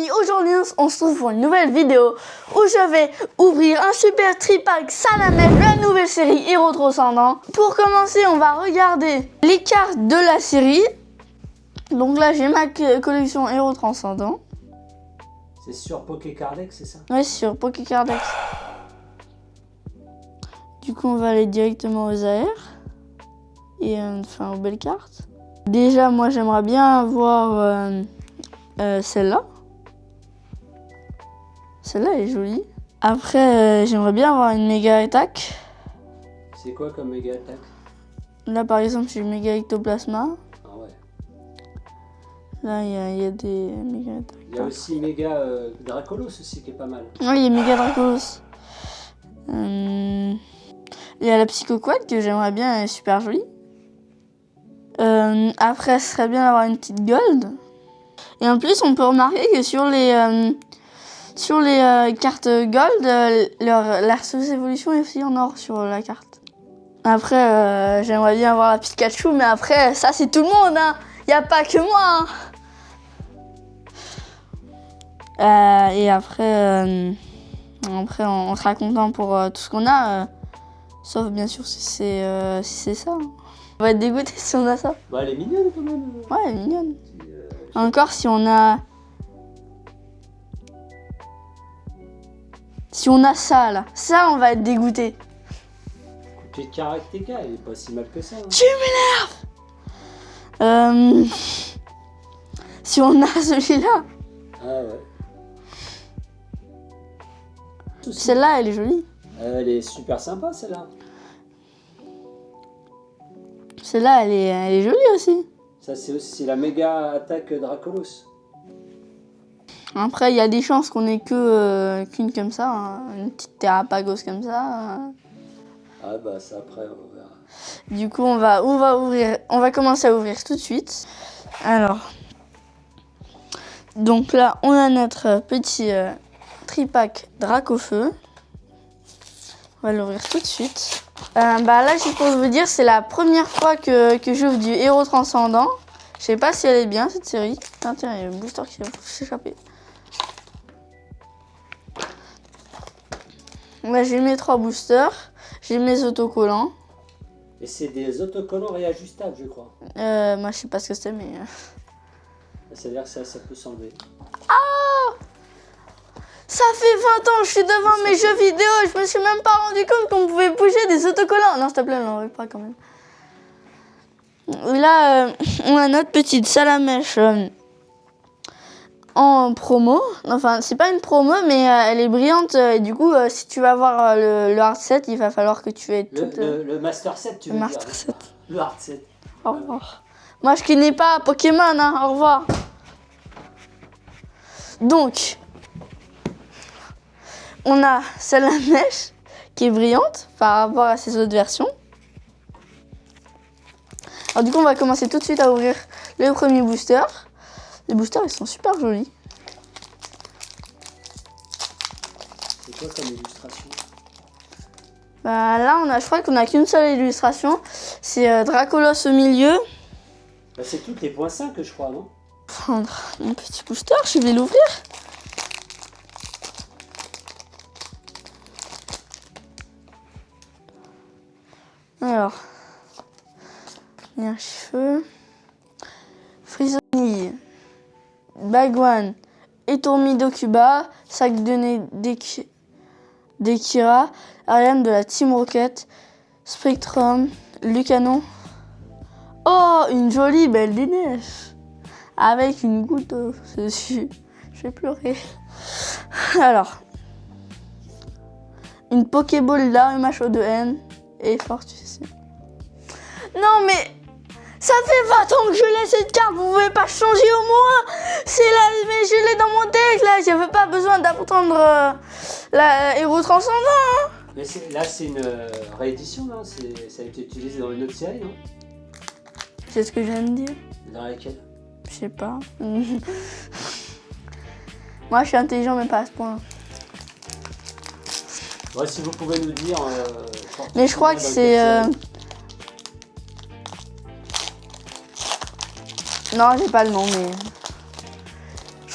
amis, aujourd'hui on se trouve pour une nouvelle vidéo où je vais ouvrir un super tripack Salamèche de la nouvelle série Héros Transcendant. Pour commencer, on va regarder les cartes de la série. Donc là, j'ai ma collection Héros Transcendant. C'est sur Pokécardex, c'est ça? Oui, sur Pokécardex. Du coup, on va aller directement aux AR et enfin aux belles cartes. Déjà, moi, j'aimerais bien avoir celle-là. Celle-là, elle est jolie. Après, j'aimerais bien avoir une méga attaque. C'est quoi comme méga attaque? Là, par exemple, j'ai méga ectoplasma. Ah ouais. Là, il y a des méga attaques. Il y a aussi méga Dracolos aussi qui est pas mal. Oui, il y a méga Dracolos. Il y a la Psychoquad que j'aimerais bien, elle est super jolie. Après, ce serait bien d'avoir une petite gold. Et en plus, on peut remarquer que sur les cartes gold, leur sous-évolution est aussi en or sur la carte. Après, j'aimerais bien avoir la Pikachu, mais après, ça c'est tout le monde, hein. Y a pas que moi, hein. Et après, on sera content pour tout ce qu'on a, sauf bien sûr si c'est ça. Hein. On va être dégoûté si on a ça. Bah, elle est mignonne quand même. Ouais, elle est mignonne. Encore si on a... Si on a ça, là. Ça, on va être dégoûté. Coupé de Karateka, elle est pas si mal que ça. Hein. Tu m'énerves. Si on a celui-là. Ah ouais. Celle-là, elle est jolie. Elle est super sympa celle-là. Celle-là, elle est jolie aussi. Ça c'est aussi la méga attaque Dracolos. Après, il y a des chances qu'on ait qu'une comme ça. Hein. Une petite Terrapagos comme ça. Hein. Ah bah ça après on verra. Du coup, on va commencer à ouvrir tout de suite. Alors. Donc là, on a notre petit tripack Dracofeu. On va l'ouvrir tout de suit. Là, juste pour vous dire, c'est la première fois que j'ouvre du Héros Transcendant. Je sais pas si elle est bien, cette série. Tiens, il y a un booster qui va s'échapper. Là, j'ai mes 3 boosters. J'ai mes autocollants. Et c'est des autocollants réajustables, je crois. Moi, je sais pas ce que c'est, mais... C'est-à-dire que ça peut s'enlever. Ah! Ça fait 20 ans que je suis devant mes jeux vidéo, je me suis même pas rendu compte qu'on pouvait bouger des autocollants. Non, s'il te plaît, on n'en pas quand même. Là, on a notre petite Salamèche en promo. Enfin, c'est pas une promo, mais elle est brillante. Et du coup, si tu vas avoir le hard set, il va falloir que tu aies tout... Le master set, tu veux dire? Le master set. Le hard set. Au revoir. Moi, je connais pas Pokémon, hein. Au revoir. Donc... On a Salamèche qui est brillante par rapport à ses autres versions. Alors du coup, on va commencer tout de suite à ouvrir le premier booster. Les boosters, ils sont super jolis. C'est quoi comme illustration? Là, je crois qu'on a qu'une seule illustration. C'est Dracolos au milieu. Bah, c'est toutes les points 5 je crois, non? Prendre mon petit booster, je vais l'ouvrir. Alors, il y a un cheveu, Frisonille, Bagwan, Etourmi d'Okuba, Sac de nez d'Ekira, Ariane de la Team Rocket, Spectrum, Lucanon. Oh, une jolie belle des neiges avec une goutte dessus. Je vais pleurer. Alors, une Pokéball d'Arumage O2N. Et Fortus. Non mais ça fait 20 ans que je l'ai cette carte, vous pouvez pas changer au moins. C'est là, mais je l'ai dans mon deck là, j'avais pas besoin d'apprendre la Héros Transcendant. Hein. Mais là c'est une réédition là, ça a été utilisé dans une autre série, non? C'est ce que je viens de dire. Dans laquelle? Je sais pas. Moi je suis intelligent mais pas à ce point. Ouais, si vous pouvez nous dire... mais je crois que c'est... Non, j'ai pas le nom, mais...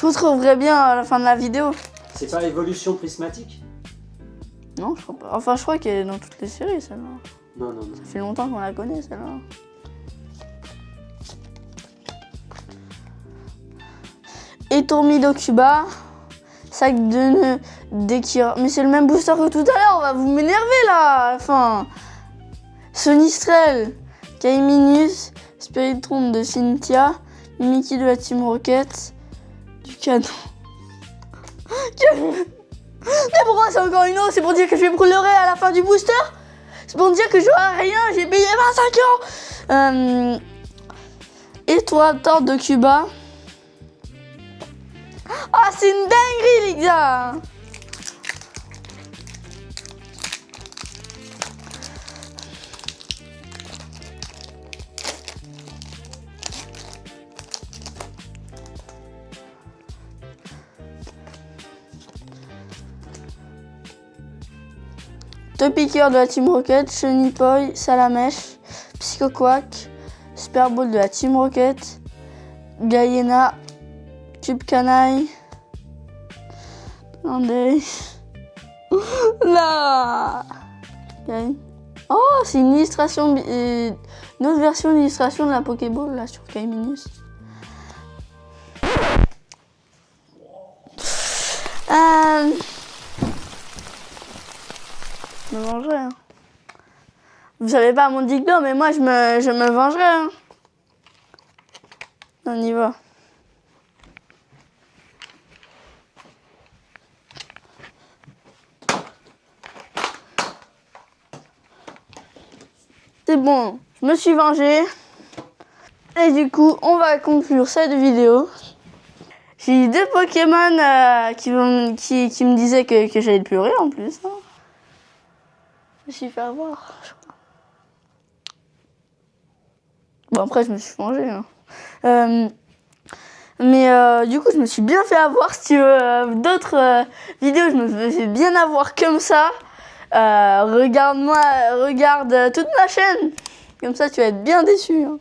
Je Je retrouverai bien à la fin de la vidéo. C'est pas évolution prismatique? Non, je crois pas. Enfin, je crois qu'elle est dans toutes les séries, celle-là. Non, non, non. Ça fait longtemps qu'on la connaît, celle-là. Etourmido Cuba. Sac de nœuds d'Ekira. Mais c'est le même booster que tout à l'heure, on va vous m'énerver là. Enfin. Sonistrel. Kaiminus. Spiritron de Cynthia. Mickey de la Team Rocket. Du canon. Mais pourquoi c'est encore une eau? C'est pour dire que je vais brûler à la fin du booster? C'est pour dire que je n'aurai rien, j'ai payé 25 €. Et toi, Tord de Cuba. Ah, c'est une dinguerie, les gars! Topiqueur de la Team Rocket, Chenipoy, Salamèche, Psychoquack, Super Ball de la Team Rocket, Gaiena, Cube Canaille, Attendez. Là. Oh, c'est une illustration, une autre version d'illustration de la Pokéball là sur Kaiminus. Je me vengerai. Hein. Vous savez pas mon dicton, mais moi je me vengerai. Hein. On y va. C'est bon, je me suis vengée. Et du coup, on va conclure cette vidéo. J'ai eu 2 Pokémon qui me disaient que j'allais pleurer en plus. Hein. Je me suis fait avoir, je crois. Bon, après, je me suis vengée. Hein. Mais du coup, je me suis bien fait avoir. Si tu veux d'autres vidéos, je me fais bien avoir comme ça. Regarde toute ma chaîne. Comme ça, tu vas être bien déçu. Hein.